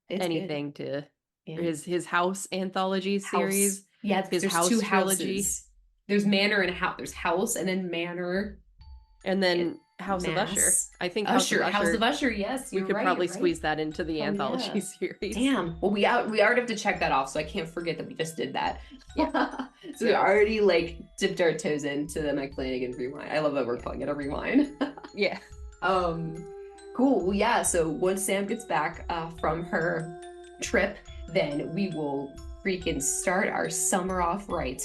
it's good. anything to Yeah. his house anthology House. series, Yeah, because his there's two house trilogy, houses. There's manor and house. There's house and then manor and and then House of Usher. mass. I think House of Usher, House of Usher, Usher. Yes, we you're could right. You're probably right. squeeze that into the Hell anthology yeah. series. Damn. Well, we already have to check that off, so I can't forget that we just did that. Yeah. So we already like dipped our toes into the Mike Flanagan rewind. I love that we're Yeah. calling it a rewind. Yeah. um, cool. Well, yeah. So once Sam gets back from her trip, then we will freaking start our summer off right.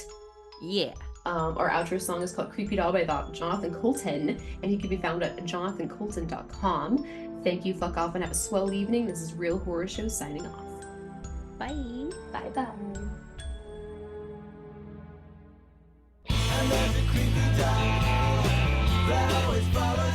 Yeah. Our outro song is called Creepy Doll by Jonathan Colton, and he can be found at jonathancolton.com. Thank you, fuck off, and have a swell evening. This is Real Horror Show signing off. Bye. Bye bye. And there's a creepy doll that always follows